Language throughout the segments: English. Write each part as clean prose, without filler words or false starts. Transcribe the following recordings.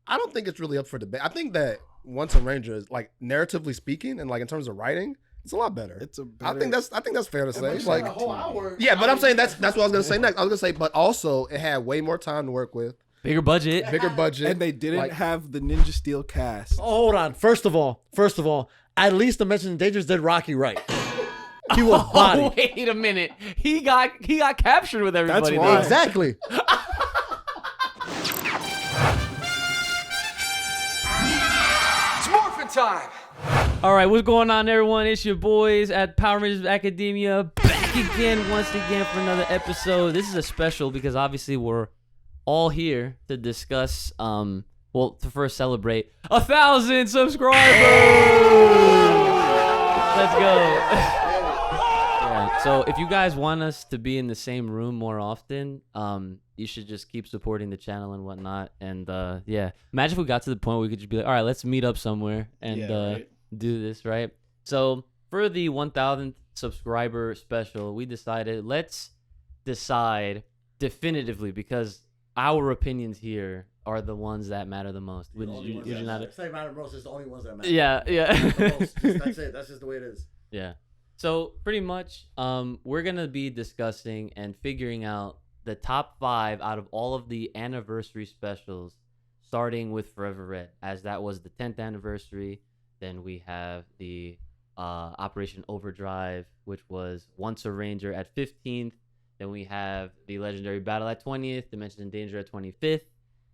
I don't think it's really up for debate. I think that Once a Ranger is like narratively speaking and like in terms of writing, it's a lot better. It's a better. I think that's fair to say. It's Like a whole hour. yeah, but I'm saying that's what I was gonna say next. I was gonna say, but also it had way more time to work with, Bigger budget. bigger budget, and they didn't like, have the Ninja Steel cast. Oh, hold on. First of all, at least Dimensions and Dangers did Rocky right. He was body. Oh, wait a minute. He got captured with everybody. why. Exactly. It's morphin' time. All right, what's going on, everyone? It's your boys at Power Rangers Academia, back again, once again, for another episode. This is a special because obviously we're all here to discuss, to first celebrate 1,000 subscribers. Let's go. Yeah, so if you guys want us to be in the same room more often, you should just keep supporting the channel and whatnot. And yeah, imagine if we got to the point where we could just be like, all right, let's meet up somewhere and right. do this, right? So for the 1,000th subscriber special, we decided let's decide definitively, because our opinions here are the ones that matter the most. Would you not? Same amount of roasts is the only ones that matter. Yeah. That's it. That's just the way it is. Yeah. So pretty much, we're gonna be discussing and figuring out the top 5 out of all of the anniversary specials, starting with Forever Red, as that was the 10th anniversary. Then we have the Operation Overdrive, which was Once a Ranger at 15th. Then we have the Legendary Battle at 20th, Dimensions in Danger at 25th,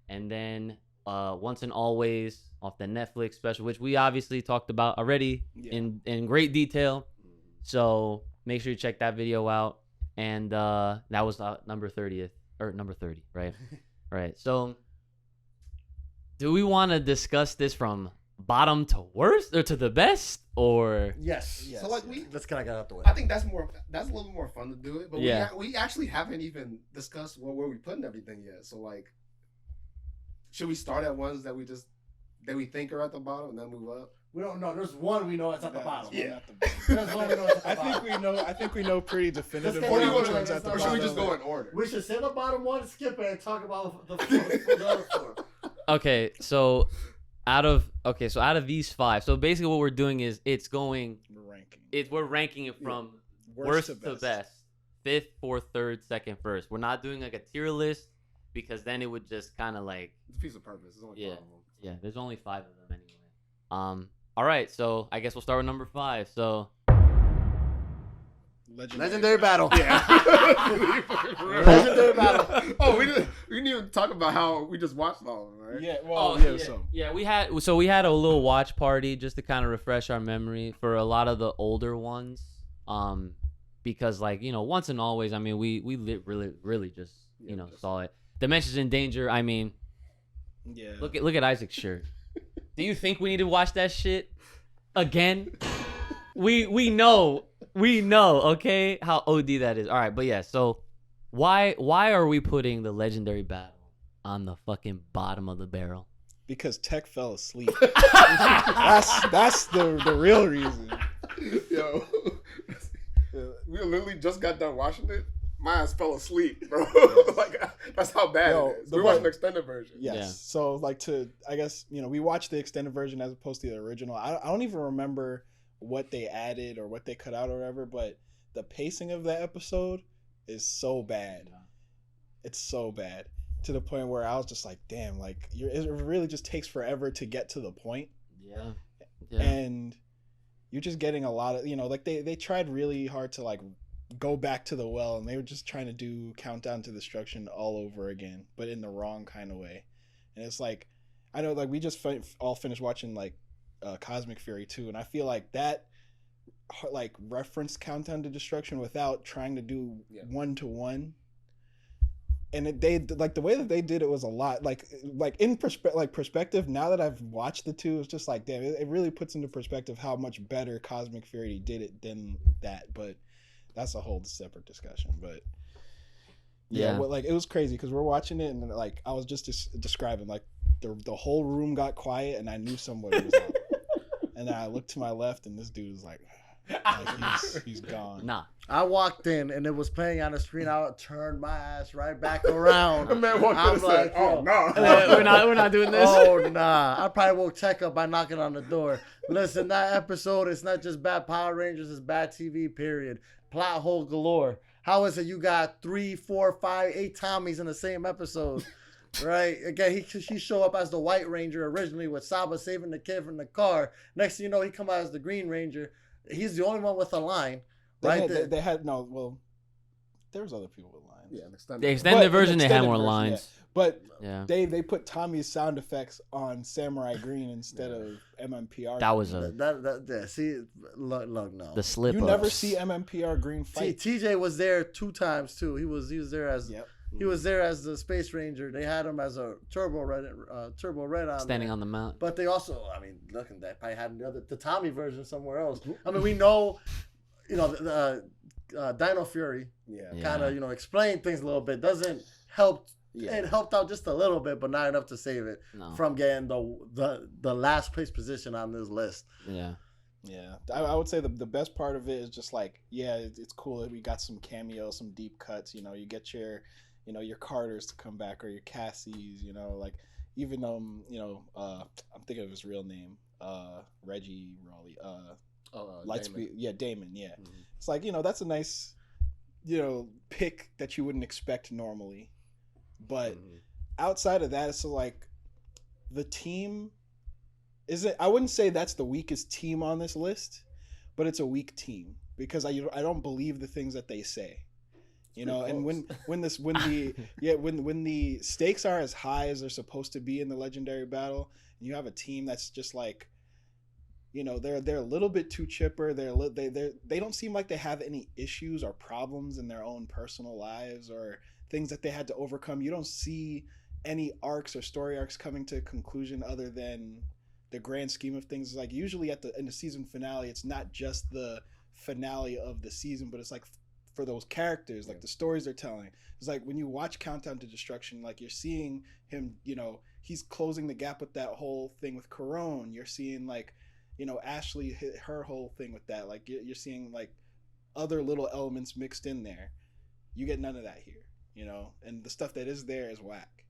and then Once and Always off the Netflix special, which we obviously talked about already in great detail. So make sure you check that video out. And that was number 30th, or number 30, right? Right. So do we want to discuss this from bottom to worst, or to the best, or? Yes. So like let's kind of get out the way. I think that's a little bit more fun to do it. But Yeah. we actually haven't even discussed where we putting everything yet. So like, should we start at ones that we think are at the bottom and then move up? We don't know. There's one we know it's at the bottom. Yeah. There's one we know it's at the I bottom. think we know pretty definitively Or do you which wanna- one's at the Or bottom. should we just go in order? We should say the bottom one, skip it, and talk about the other 4. Okay, so out of these 5, so basically what we're doing is we're ranking it from worst to best. 5th, 4th, 3rd, 2nd, 1st. We're not doing like a tier list, because then it would just kind of like, It's a piece of purpose. It's only Yeah. 5 of them. yeah, there's only 5 of them anyway. All right, so I guess we'll start with number 5. So Legendary Battle. Yeah. Legendary Battle. Oh, we didn't even talk about how we just watched all of them, right? Yeah, we had a little watch party just to kind of refresh our memory for a lot of the older ones, because like, Once and Always, I mean, we really just saw it. Dimensions in Danger, I mean, yeah. look at Isaac's shirt. Do you think we need to watch that shit again? We know, okay, how OD that is. All right, but yeah, so why are we putting the Legendary Battle on the fucking bottom of the barrel? Because Tech fell asleep. that's the real reason. Yo, we literally just got done watching it. My ass fell asleep, bro. Like, that's how bad it is. We watched the extended version. Yes. Yeah. So like I guess we watched the extended version as opposed to the original. I don't even remember what they added or what they cut out or whatever, but the pacing of that episode is so bad. It's so bad to the point where I was just like, damn, like it really just takes forever to get to the point. Yeah. And you're just getting a lot of like they tried really hard to like go back to the well, and they were just trying to do Countdown to Destruction all over again, but in the wrong kind of way. And it's like, I know, like we just all finished watching like Cosmic Fury 2, and I feel like that like referenced Countdown to Destruction without trying to do one-to-one. And they like the way that they did it was a lot like in perspective. Now that I've watched the two, it's just like, damn, it really puts into perspective how much better Cosmic Fury did it than that. But that's a whole separate discussion. But yeah. Well, like it was crazy because we're watching it, and like I was just describing, like the whole room got quiet, and I knew somebody was out. And then I looked to my left, and this dude was like, He's gone. Nah. I walked in and it was playing on the screen. I turned my ass right back around. The man walked in and said, "Oh no, we're not doing this. Oh nah! I probably woke Tech up by knocking on the door. Listen, that episode, it's not just bad Power Rangers, it's bad TV. Period. Plot hole galore. How is it you got 3, 4, 5, 8 Tommies in the same episode? Right? Again, he show up as the White Ranger originally with Saba saving the kid from the car. Next thing you know, he come out as the Green Ranger. He's the only one with a line. Right? They had no. Well, there was other people with lines. Yeah, The extended version, they had more lines. Yeah. But Yeah. they put Tommy's sound effects on Samurai Green instead of MMPR. That was see, look, no. the slip. You never see MMPR Green fight. TJ was there 2 times too. He was there as Yep. he was there as the Space Ranger. They had him as a Turbo Red on standing there. on the mount. But they also, I mean, look at that. Probably had the Tommy version somewhere else. I mean, we know, the Dino Fury kind of explained things a little bit. Doesn't help. Yeah. It helped out just a little bit, but not enough to save it No. from getting the last place position on this list. Yeah. Yeah, I would say the best part of it is just like, yeah, it's cool that we got some cameos, some deep cuts. You get your Carters to come back or your Cassies. Like even I'm thinking of his real name, Reggie Raleigh, Lightspeed, Damon, yeah. Mm-hmm. It's like that's a nice, pick that you wouldn't expect normally, but outside of that, it's like the team. I wouldn't say that's the weakest team on this list, but it's a weak team because I don't believe the things that they say, and when the stakes are as high as they're supposed to be in the legendary battle, and you have a team that's just like, they're a little bit too chipper. They don't seem like they have any issues or problems in their own personal lives or things that they had to overcome. You don't see any arcs or story arcs coming to a conclusion other than the grand scheme of things. Is like usually in the season finale, it's not just the finale of the season, but it's like for those characters, like the stories they're telling. It's like when you watch Countdown to Destruction, like you're seeing him, he's closing the gap with that whole thing with Corone. You're seeing like, Ashley hit her whole thing with that. Like you're seeing like other little elements mixed in there. You get none of that here, and the stuff that is there is whack.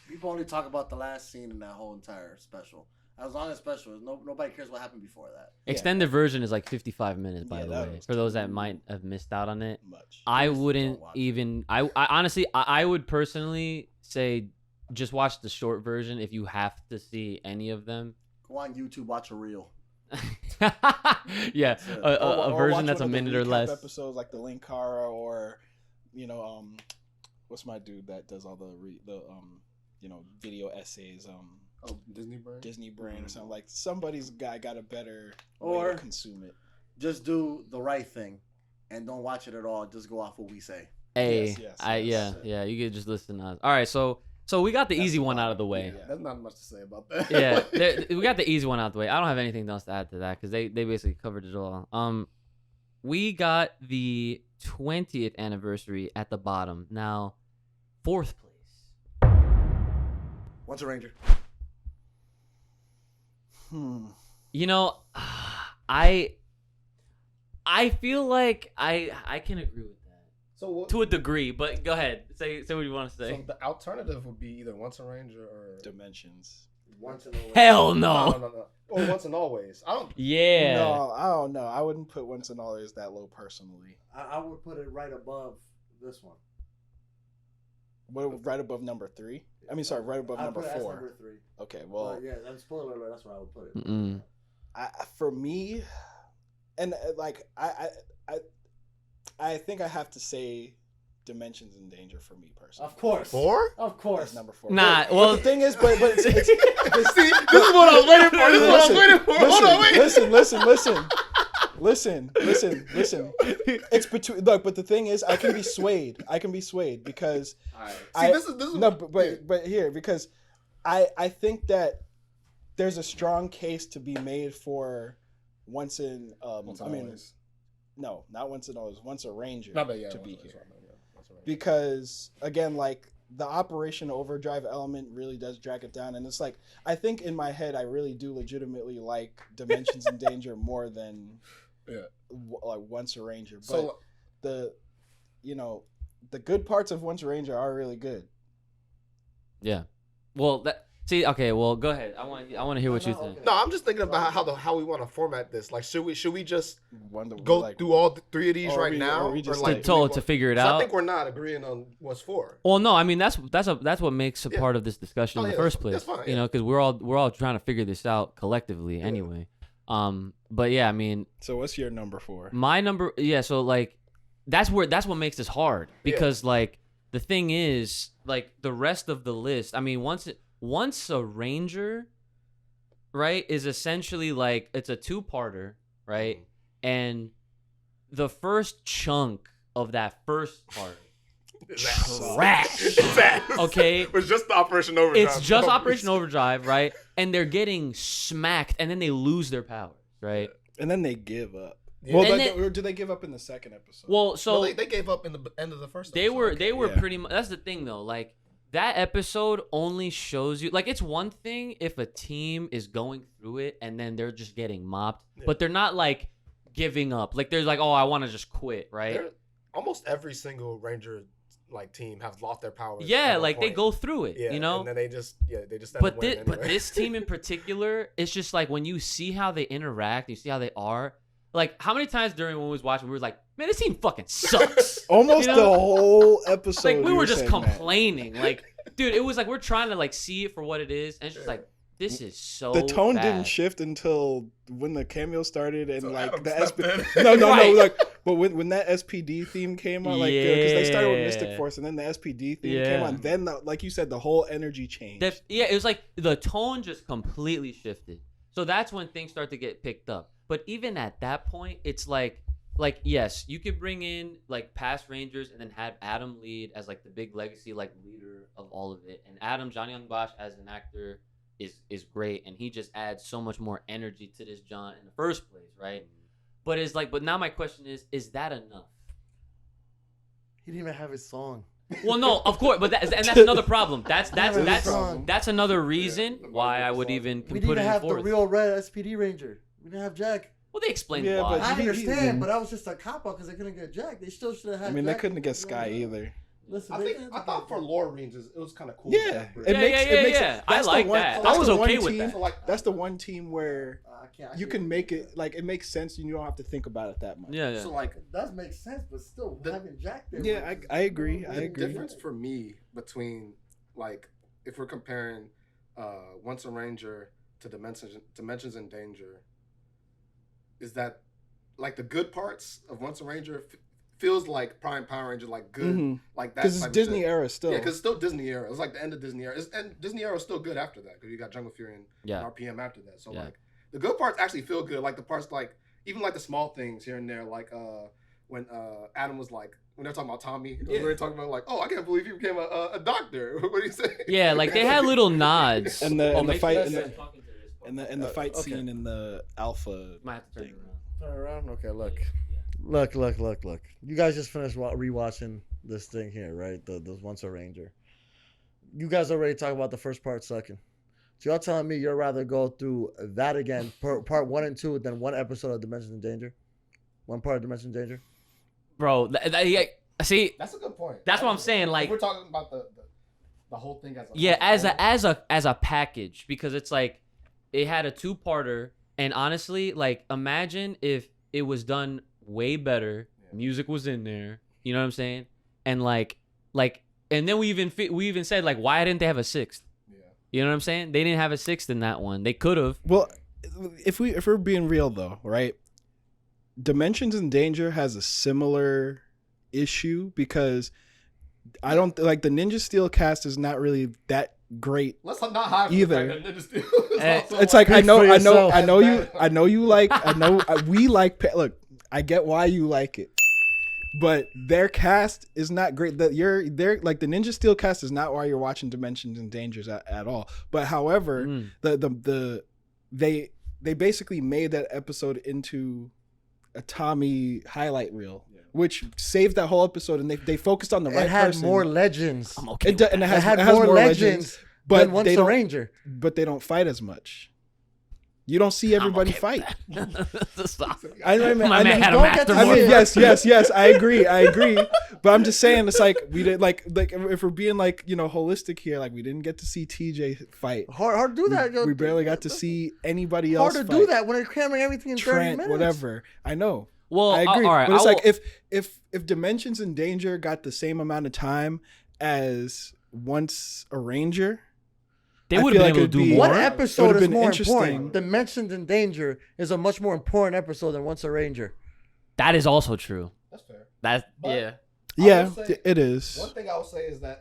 People only talk about the last scene in that whole entire special. As long as special, nobody cares what happened before that. Extended version is like 55 minutes, by the way. For those that might have missed out on it, I wouldn't even. I honestly, I would personally say just watch the short version if you have to see any of them. Go on YouTube, watch a reel. Yeah, a version that's a minute or less. Episodes like the Linkara or, what's my dude that does all the video essays. Disney Brain or something. Like somebody's got a better way to consume it. Just do the right thing and don't watch it at all. Just go off what we say. Yeah. You could just listen to us. All right, so we got the easy one out of the way. Yeah, there's not much to say about that. Yeah, we got the easy one out of the way. I don't have anything else to add to that because they basically covered it all. We got the 20th anniversary at the bottom. Now, 4th place. Once a Ranger. I feel like I can agree with that. So to a degree, but go ahead. Say what you want to say. So the alternative would be either Once a Ranger or Dimensions. Once and always. Hell no. No. Or Once and Always. I don't. Yeah. No, I don't know. I wouldn't put Once and Always that low personally. I would put it right above this one. Right above number 3? I mean, sorry, right above number 4. Number 3. Okay, well, yeah, that's spoiler alert. That's where I would put it. For me, and like I think I have to say Dimensions in Danger for me personally. Of course. 4? Of course. That's number 4. Nah, but the thing is, but it's See, this is what I was waiting for. This is what I was waiting for. Hold on, wait. Listen. It's between. Look, but the thing is, I can be swayed because This is no, but here because I think that there's a strong case to be made for Once in no, not Once and Always, Once a Ranger to be here. Because again, like the Operation Overdrive element really does drag it down, and it's like I think in my head I really do legitimately like Dimensions in Danger more than like Once a Ranger. But So the good parts of Once a Ranger are really good. Yeah. Well, okay. Well, go ahead. I want to hear what you think. no, I'm just thinking about how we want to format this. Like, should we just One go like, through all three of these or right we- now, or we just, like like- To figure it 'cause I out. think we're not agreeing on what's for. Well, no, I mean that's what makes a Yeah. part of this discussion in the yeah, first that's place. fine, You yeah. know, because we're all trying to figure this out collectively anyway. But yeah, I mean, So what's your number 4? my number, yeah. So like, that's what makes this hard because like the thing is like the rest of the list. I mean, once a Ranger, right, is essentially like it's a 2-parter, right, and the first chunk of that first part. Trash. Okay. It was just the Operation Overdrive. It's just Operation Overdrive, right? And they're getting smacked, and then they lose their powers, right? And then they give up. Yeah. Well, And or do they give up in the second episode? Well, so No, they gave up in the end of the first. they episode. were Yeah. pretty much. That's the thing, though. Like that episode only shows you. Like it's one thing if a team is going through it and then they're just getting mopped, but they're not like giving up. Like there's like, oh, I want to just quit, right? Almost every single Ranger like team has lost their powers. Yeah, at one like they point. go through it, Yeah, you know. and then they just end up But winning but anyway. this team in particular, it's just like when you see how they interact, you see how they are. Like how many times during when we was watching, we were like, man, this team fucking sucks. Almost you know? the whole episode. Like we you were just saying that. complaining. Like, dude, it was like we're trying to like see it for what it is, and it's just like this is so. The tone bad. didn't shift until when the cameo started and So like Adam the stepped SPD. in. No, Right. like, but when that SPD theme came on, like, because they started with Mystic Yeah. Force and then the SPD theme came Yeah. on, then like you said, the whole energy changed. Yeah, it was like the tone just completely shifted. So that's when things start to get picked up. But even at that point, it's like yes, you could bring in like past Rangers and then have Adam lead as like the big legacy like leader of all of it. And Adam, Johnny Young Bosch as an actor is great, and he just adds so much more energy to this John in the first place, right? But now my question is that enough? He didn't even have his song. Well, no, of course, but that's another problem. That's problem. that's another reason why I would even We put didn't it in have the fourth. real red SPD Ranger. We didn't have Jack. Well, they explained Yeah, why. but I he- understand, but that was just a cop out because they couldn't get Jack. They still should have had. I mean, they Jack. couldn't get Sky either. Listen, I thought for lore reasons it was kind of cool. Yeah, It it makes it makes yeah. it. I that's the like one- that. that's I was the one okay with team- that. like That's the one team where I can't. you can make it like it makes sense. And you don't have to think about it that much. Yeah. so like It does make sense, but still having Jack there. Yeah, I agree. I the agree. difference for me between like if we're comparing Once a Ranger to Dimensions in Danger is that like the good parts of Once a Ranger feels like Prime Power Ranger, like good, Mhm. like that. Because it's type of Disney shit. era still. Yeah, because it's still Disney era. It's like the end of Disney era, and Disney era was still good after that because you got Jungle Fury and Yeah. RPM after that. So Yeah. like the good parts actually feel good. Like the parts like even like the small things here and there, like when Adam was like when they're talking about Tommy, we were talking about like, oh, I can't believe he became a doctor. What do you say? Yeah, like they had little nods. And the maybe fight- that's and the- it. Talking to this part. and the fight okay. scene in the Alpha Might have to turn it thing. around. Turn around. Okay, look. Yeah. Look. You guys just finished rewatching this thing here, right? The Once a Ranger. You guys already talked about the first part sucking. So y'all telling me you'd rather go through that again, part 1 and 2, than one episode of Dimensions in Danger? One part of Dimensions in Danger? Bro, see, That's a good point. That's what I'm saying, like- If we're talking about the whole thing as a yeah, as a package, because it's like it had a 2-parter, and honestly, like imagine if it was done way better, music was in there, you know what I'm saying, and like, and then we even said like, why didn't they have a 6th? Yeah. You know what I'm saying? They didn't have a 6th in that one. They could have. Well, if we're being real though, right? Dimensions in Danger has a similar issue because I don't like the Ninja Steel cast is not really that great. Let's not hide Either. from the fact that Ninja Steel is Eh, also It's like I Speak for yourself. we like look, I get why you like it. But their cast is not great. They're like the Ninja Steel cast is not why you're watching Dimensions and Dangers at all. But however, they basically made that episode into a Tommy highlight reel, which saved that whole episode, and they focused on the right It had person. more legends. I'm okay. It, and it It has had more legends but than Once they a don't. Ranger. But they don't fight as much. You don't see everybody fight. Stop. I know, My man had a don't get master to I see mean, it. yes, I agree. But I'm just saying, it's like we did, like if we're being like, you know, holistic here, like we didn't get to see TJ fight. Hard to do that. We barely got to see anybody Hard else to fight. do that when they're cramming everything in 30 Trent, minutes. whatever. I know. Well, I agree. all right. But it's I like will- if Dimensions in Danger got the same amount of time as Once a Ranger, they I would feel have been like able to it'd do be- more. What It episode would've is been more interesting. important? Dimensions in Danger is a much more important episode than Once a Ranger. That is also true. That's fair. That's But- yeah. yeah, will say- it is. One thing I would say is that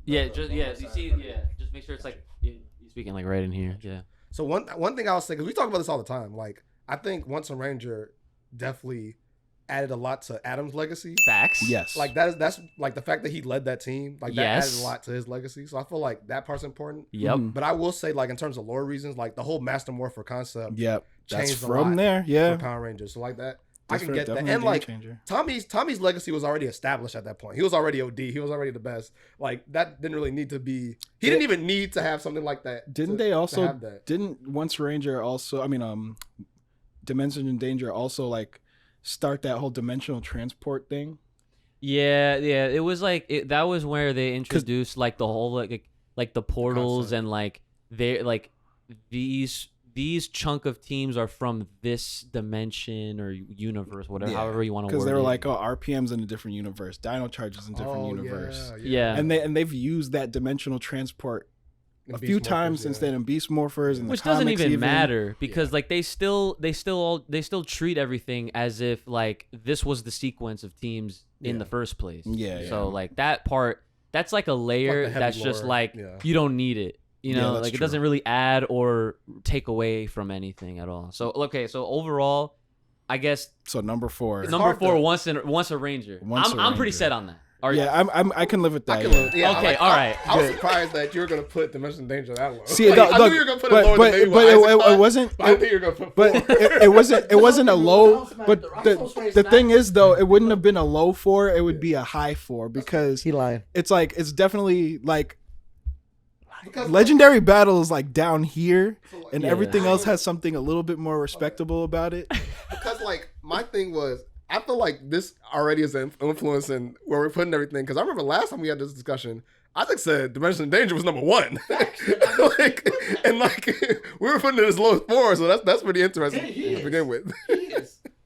Yeah, just You see, just make sure it's like you're speaking like right in here. Yeah. So one thing I would say, because we talk about this all the time, like I think Once a Ranger definitely added a lot to Adam's legacy. Facts. Yes. Like that's like the fact that he led that team, like that Yes. added a lot to his legacy. So I feel like that part's important. Yep. Mhm. But I will say, like in terms of lore reasons, like the whole Master Morpher concept Yep. That's changed a from lot there. Yeah. for Power Rangers. So like that, That's I can get that. definitely a And game like changer. Tommy's legacy was already established at that point. He was already OD. He was already the best. Like that didn't really need to be. He didn't even need to have something like that. Didn't to- they to also have that. didn't Once Ranger also Dimensions in Danger also like start that whole dimensional transport thing? Yeah. It was like that was where they introduced like the whole like the portals concept. and like they like these chunk of teams are from this dimension or universe, whatever, Yeah, however you want to word Because they were it. like, oh, RPM's in a different universe, Dino Charge is in a different Oh, universe. Yeah. And they've used that dimensional transport And a Beast few Morphers, times since then in Beast Morphers and which the doesn't comics even matter because like they still treat everything as if like this was the sequence of teams in Yeah. the first place. Yeah, So yeah. like that part, that's like a layer the heavy that's just lore, like yeah. you don't need it. You Yeah, know, that's like it true. doesn't really add or take away from anything at all. So okay, so overall, I guess So number 4. It's number hard 4 to- once a Ranger. Once a I'm pretty Ranger. set on that. Are Yeah, I can live with that. I can yeah. live. Yeah, Okay, all right, I was good. surprised that you were gonna put Dimension of Danger that low. See, Like, I knew you were gonna put it lower than maybe but it wasn't. I think you're gonna put. But it wasn't a low. But the thing is, though, it wouldn't have been a low 4. It would be a high 4 because He lying. it's like it's definitely like because Legendary Battle is like down here, and Yeah. everything else has something a little bit more respectable about it. because like my thing was, I feel like this already is an influence in where we're putting everything. Because I remember last time we had this discussion, Isaac said Dimension of Danger was number 1, like, and like we were putting it as low as 4, so that's pretty interesting to begin with.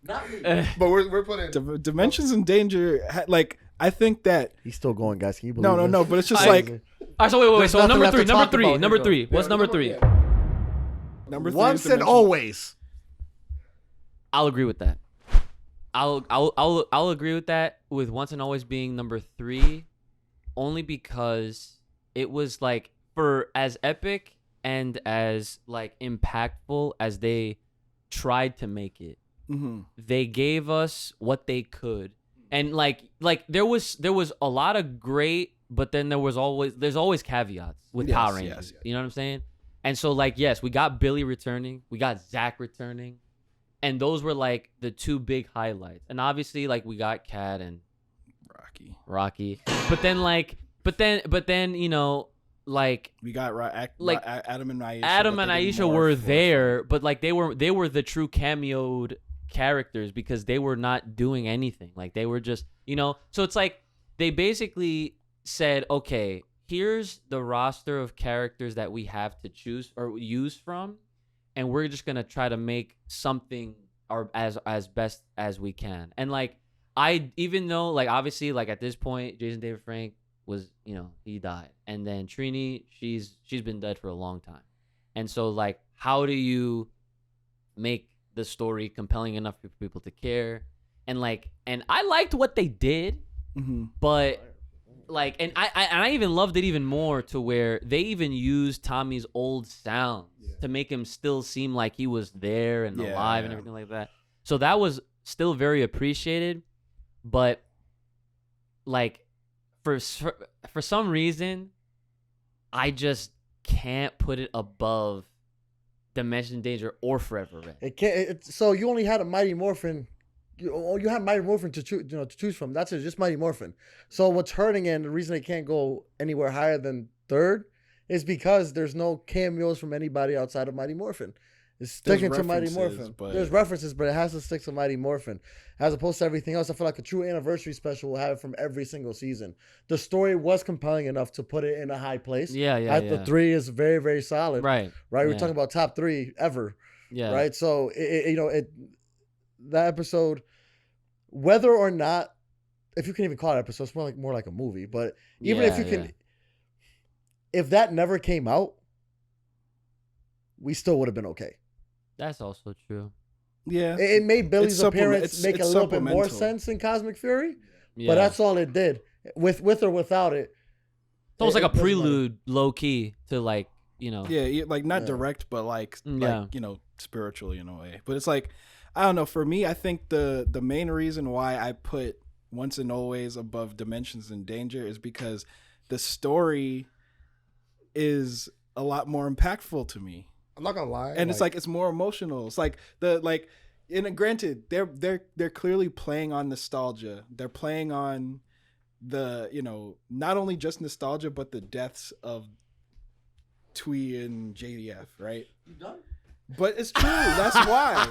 But we're putting. Dimensions in Danger, like I think that He's still going, guys. Can you believe no, this? but it's just I- like all right, so wait. There's So nothing number left to 3, number talk 3, about. number Here 3. What's number 3? number 3 Once is and Dimension- always. I'll agree with that. I'll agree with that with Once and Always being number 3, only because it was like for as epic and as like impactful as they tried to make it. Mhm. They gave us what they could, and like there was a lot of great, but then there's always caveats with Yes, Power Rangers. yes, yes. You know what I'm saying? And so like yes, we got Billy returning, we got Zach returning. And those were like the 2 big highlights. And obviously like we got Kat and Rocky. But then you know, like We got Like, Adam and Aisha. Adam but and they did Aisha more were for- there, but like they were the true cameoed characters because they were not doing anything. Like they were just, you know, so it's like they basically said, okay, here's the roster of characters that we have to choose or use from, and we're just gonna try to make something or as best as we can. And like even though like obviously like at this point Jason David Frank was, you know, he died, and then Trini, she's been dead for a long time, and so like how do you make the story compelling enough for people to care? And I liked what they did, Mhm. but like and I even loved it even more to where they even used Tommy's old sounds to make him still seem like he was there and Yeah, alive and yeah. everything like that. So that was still very appreciated, but like for some reason I just can't put it above Dimension Danger or Forever Red. It can't. So you only had a Mighty Morphin. You had Mighty Morphin to choose from. That's it, just Mighty Morphin. So what's hurting it, and the reason it can't go anywhere higher than 3rd is because there's no cameos from anybody outside of Mighty Morphin. It's sticking to Mighty Morphin. There's references, but it has to stick to Mighty Morphin. As opposed to everything else, I feel like a true anniversary special will have it from every single season. The story was compelling enough to put it in a high place. The 3 is very, very solid. Right. We're talking about top 3 ever. Yeah. Right. So that episode, whether or not, if you can even call it an episode, it's more like a movie. But even if you can, if that never came out, we still would have been okay. That's also true. Yeah. It made Billy's appearance make a little bit more sense in Cosmic Fury, but that's all it did. With or without it. It's almost like a prelude, low key, to like, Yeah, like not direct, but like spiritually in a way. But it's like, I don't know. For me, I think the main reason why I put Once and Always above Dimensions in Danger is because the story is a lot more impactful to me. I'm not gonna lie, and it's more emotional. It's like granted, they're clearly playing on nostalgia. They're playing on the not only just nostalgia but the deaths of Twee and JDF, right? You done? But it's true. That's why.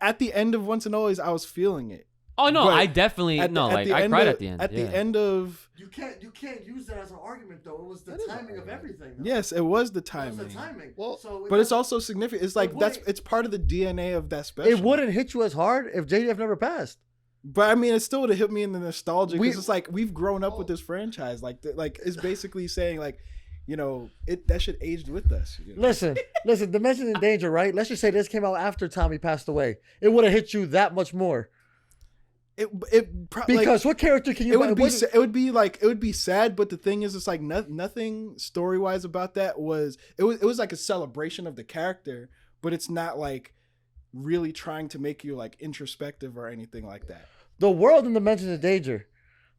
At the end of Once and Always, I was feeling it. Oh no, But I definitely I cried at the end. At the end of you can't use that as an argument though. It was the timing of everything. Though. Yes, it was the timing. It was the timing. Well, but it's also significant. It's like it's part of the DNA of that special. It wouldn't hit you as hard if JDF never passed. But I mean, it still would have hit me in the nostalgia because it's like we've grown up with this franchise. Like it's basically saying like, that shit aged with us. Listen, Dimensions in Danger, right? Let's just say this came out after Tommy passed away. It would have hit you that much more. Because what character can you? It would be sad, but the thing is, it's like nothing story wise about that was. It was like a celebration of the character, but it's not like really trying to make you like introspective or anything like that. The world in Dimensions in Danger.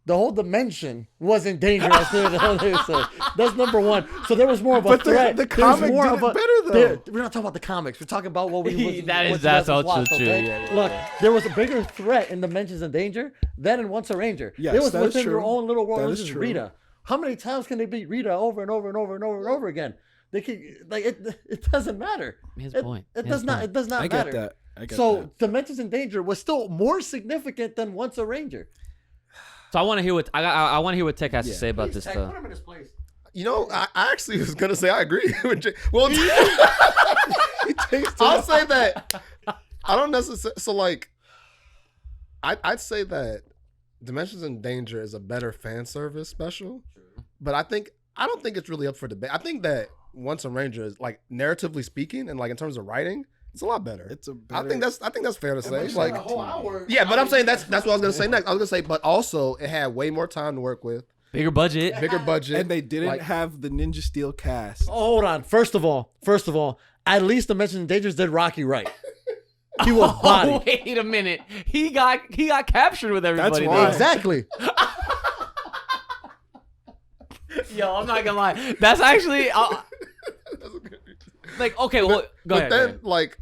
The whole dimension was in danger. That's number one. So there was more of a threat. The comic did it better though. We're not talking about the comics. We're talking about what we. That's also true. Okay? Yeah. Look, there was a bigger threat in Dimensions in Danger than in Once a Ranger. Yes, it was that within is true. their own little world. That is true. Rita. How many times can they beat Rita over and over and over and over and over again? They can it doesn't matter. His point. It does not I matter. get that. So Dimensions in Danger was still more significant than Once a Ranger. So I want to hear what I want to hear what Tech has to say about this Tech, stuff. put him in his place. I actually was gonna say I agree with Jay. Well, I'll say that I don't necessarily. So like, I'd say that Dimensions in Danger is a better fan service special, but I don't think it's really up for debate. I think that Once a Ranger is like narratively speaking and like in terms of writing. It's a lot better. I think that's fair to say. Like a whole hour. Yeah, but I'm saying that's what I was gonna say next. I was gonna say, but also it had way more time to work with, Bigger budget. And they didn't have the Ninja Steel cast. Oh, hold on. First of all, at least Dimensions in Danger did Rocky right. He was body. Oh, wait a minute. He got captured with everybody. That's why. there. Exactly. Yo, I'm not gonna lie. That's actually like okay. Well, go ahead. But then like.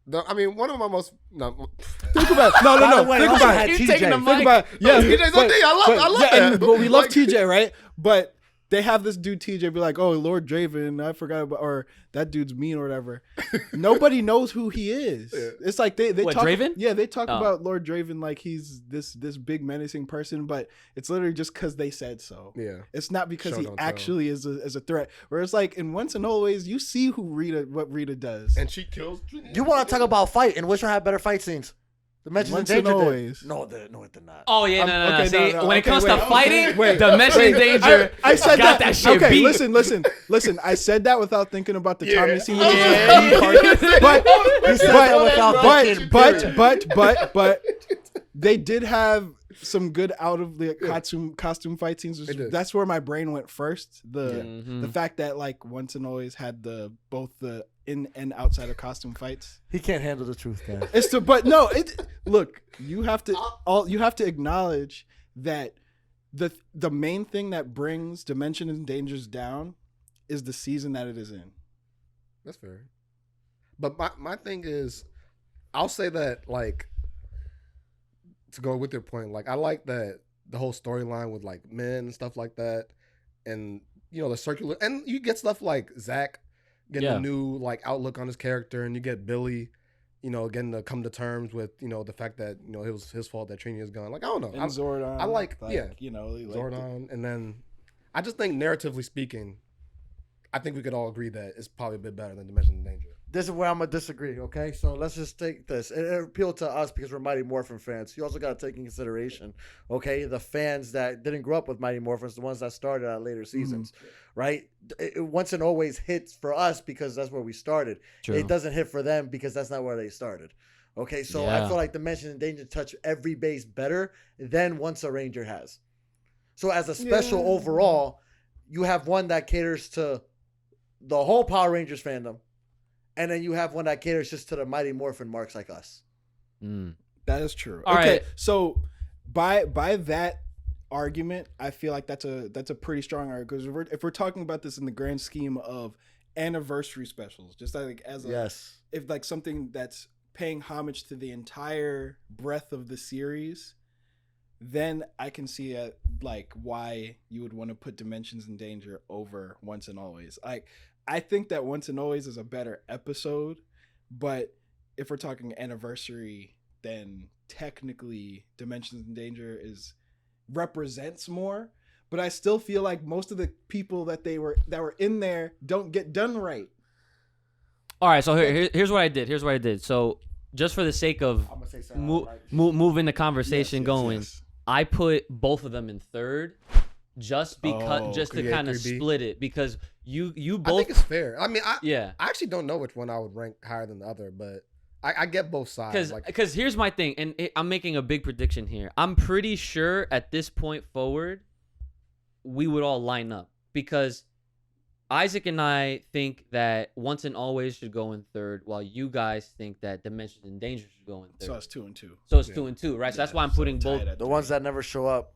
One of my most Think about it. No. way, Think also about had it. TJ. Taking the Think mic. about it. Yeah, TJ's on D. I love that. But we love Like- TJ, right? But they have this dude TJ be like, "Oh, Lord Draven, I forgot about," or that dude's mean or whatever. Nobody knows who he is. Yeah. It's like they What, talk. Draven? Yeah, they talk Oh. about Lord Draven like he's this big menacing person, but it's literally just because they said so. Yeah. It's not because Show he don't tell. actually is a threat. Whereas like in Once and Always, you see what Rita does. And she kills. You want to talk about fight and which one had better fight scenes? Dimensions in Once and Danger did. Always. No, it did not. Oh yeah, no. Okay, See, no, when it okay, comes wait, to fighting, wait, Dimensions in Danger. I said got that shit okay, beat. listen. I said that without thinking about the Tommy scene. He said that without thinking, But they did have some good out of the costume fight scenes. They did. That's where my brain went first. The Mhm. fact that like Once and Always had both the in and outside of costume fights. He can't handle the truth, guys. Look, you have to acknowledge that the main thing that brings Dimensions in Dangers down is the season that it is in. That's fair. But my thing is, I'll say that like to go with your point, like I like that the whole storyline with like men and stuff like that, and the circular, and you get stuff like Zach getting Yeah. a new like outlook on his character, and you get Billy, getting to come to terms with the fact that it was his fault that Trini is gone. Like I don't know, And Zordon. I like yeah, Zordon. and then I just think narratively speaking, I think we could all agree that it's probably a bit better than Dimensions in Danger. This is where I'm gonna disagree. Okay, so let's just take this. It appealed to us because we're Mighty Morphin fans. You also got to take in consideration, okay, the fans that didn't grow up with Mighty Morphins, the ones that started at later seasons, right? It once and always hits for us because that's where we started. True. It doesn't hit for them because that's not where they started. Okay, so I Yeah. feel like Dimensions in Danger touch every base better than Once a Ranger has. So as a special overall, you have one that caters to the whole Power Rangers fandom. And then you have one that caters just to the Mighty Morphin marks like us. Mm. That is true. All okay, right. so by that argument, I feel like that's a pretty strong argument because if we're talking about this in the grand scheme of anniversary specials, just like as a Yes. if like something that's paying homage to the entire breadth of the series, then I can see like why you would want to put Dimensions in Danger over Once and Always. Like I think that Once and Always is a better episode, but if we're talking anniversary, then technically Dimensions in Danger represents more. But I still feel like most of the people that were in there don't get done right. All right, so here's what I did. So just for the sake of I'm gonna say something. moving the conversation Yes, going, yes. I put both of them in third, just because Oh, just to create kind of 3B. split it because you I both think it's fair. I mean, I yeah. actually don't know which one I would rank higher than the other, but I get both sides. Because here's my thing, and I'm making a big prediction here. I'm pretty sure at this point forward, we would all line up because Isaac and I think that Once and Always should go in third, while you guys think that Dimensions in Danger should go in third. So it's 2 and 2. So it's 2 and 2, right? So that's why I'm putting both. The ones that never show up.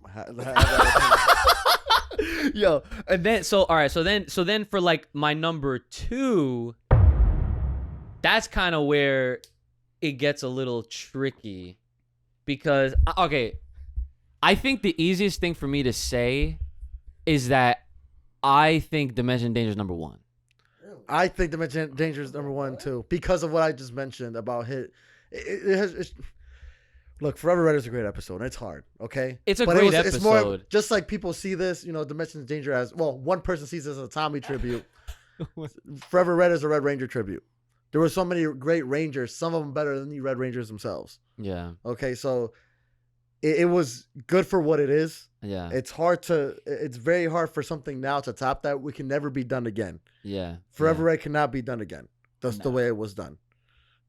Yo, and then so all right, so then for like my number 2, that's kind of where it gets a little tricky because okay, I think the easiest thing for me to say is that I think Dimension Danger is number 1. I think Dimension Danger is number 1 too because of what I just mentioned about hit. Look, Forever Red is a great episode. And it's hard, okay? It's a But great It's more episode. just like people see this, Dimension Danger as one person sees this as a Tommy tribute. Forever Red is a Red Ranger tribute. There were so many great Rangers, some of them better than the Red Rangers themselves. Yeah, Okay, so it was good for what it is. yeah, It's very hard for something now to top that. We can never be done again. yeah. Forever yeah. Red cannot be done again. That's the way it was done.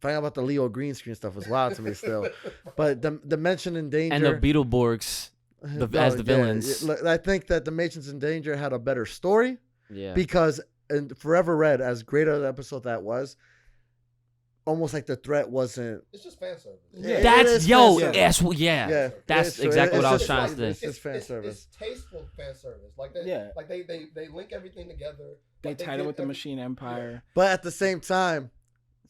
Finding out about the Leo green screen stuff was wild to me still. But Dimension in Danger And the Beetleborgs as the villains. Look, I think that Dimensions in Danger had a better story Yeah, because in Forever Red, as great of an episode that was, almost like the threat wasn't. it's just fan service. Yeah, that's it is yo. fan service. Yeah, Yeah, that's it's- exactly it's what I was just- trying to say. it's just fan service. It's tasteful fan service. Like they, Yeah. like they link everything together. They Like, tied it give with the every- Machine Empire. But at the same time,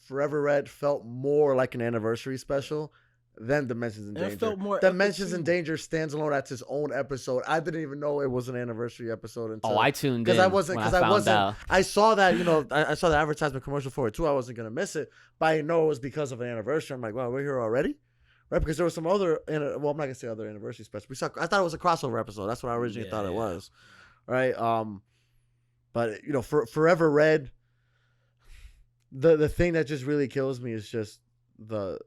Forever Red felt more like an anniversary special than Dimensions in And it Danger. felt more Dimensions epic in too. Danger stands alone as its own episode. I didn't even know it was an anniversary episode until Oh, I tuned in because I wasn't when because I found wasn't. out. I saw that I saw the advertisement commercial for it too. I wasn't gonna miss it, but I know it was because of an anniversary. I'm like, wow, we're here already, right? Because there was some other. Well, I'm not gonna say other anniversary special. I thought it was a crossover episode. That's what I originally thought it was, right? But for Forever Red, the thing that just really kills me is just the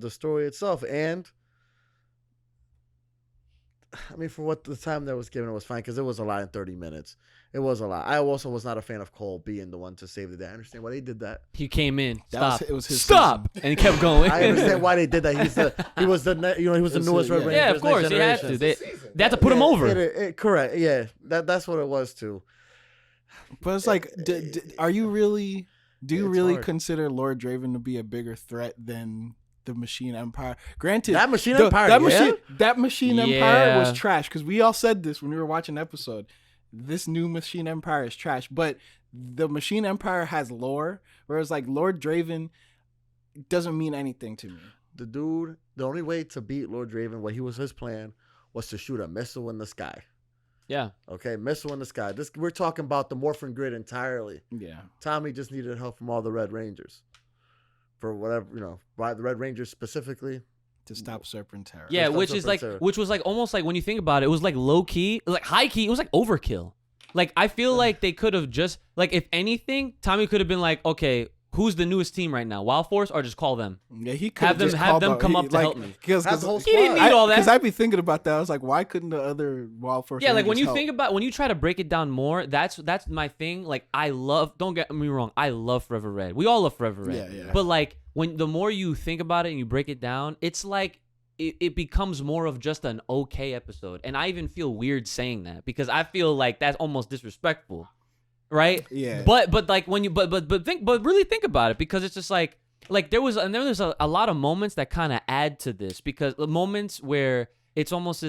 story itself. And I mean, for what the time that was given, it was fine because it was a lot in 30 minutes. It was a lot. I also was not a fan of Cole being the one to save the day. I understand why they did that. He came in. That was- Stop. it was his Stop, and he kept going. I understand why they did that. He was the newest Red Ranger. Yeah, of course, he had to. They had to put him over. Correct. Yeah, that's what it was too. But it's like, are you really? Do you It's really hard. consider Lord Draven to be a bigger threat than the Machine Empire? Granted, That Machine Empire, that Machine Empire Yeah. was trash because we all said this when we were watching the episode. This new Machine Empire is trash, but the Machine Empire has lore, whereas like Lord Draven doesn't mean anything to me. The dude, the only way to beat Lord Draven, his plan was to shoot a missile in the sky. Yeah. Okay, missile in the sky. We're talking about the Morphin Grid entirely. Yeah. Tommy just needed help from all the Red Rangers. For whatever, by the Red Rangers specifically. To stop Serpentera. Yeah, Stuff which up is like, into- which was like almost like when you think about it, it was like low key, like high key. It was like overkill. Like I feel like they could have just like, if anything, Tommy could have been like, okay, who's the newest team right now? Wild Force, or just call them. Yeah, he could Have them come up to help me. Because Have the whole He didn't squad. need all that. Because I'd be thinking about that. I was like, why couldn't the other Wild Force? Yeah, like when Rangers you help? think about, when you try to break it down more, that's my thing. Like I love, don't get me wrong, I love Forever Red. We all love Forever Red. Yeah, yeah. But like when the more you think about it and you break it down, it's like it becomes more of just an okay episode. And I even feel weird saying that because I feel like that's almost disrespectful. Right? Yeah. But like when you but really think about it, because it's just like there's a lot of moments that kind of add to this, because the moments where it's almost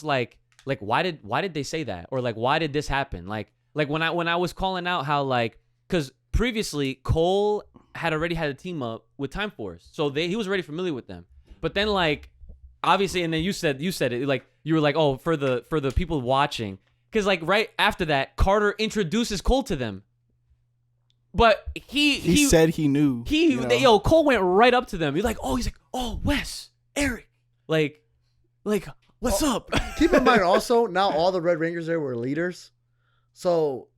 like why did they say that, or like why did this happen, like when I was calling out how, like, because previously Cole had already had a team up with Time Force, so he was already familiar with them, but then like obviously, and then you said it, like you were like, oh, for the people watching. Because, like, right after that, Carter introduces Cole to them. But he said he knew. Cole went right up to them. He's like, oh, Wes, Eric. Like, what's up? Keep in mind also, now all the Red Rangers there were leaders. So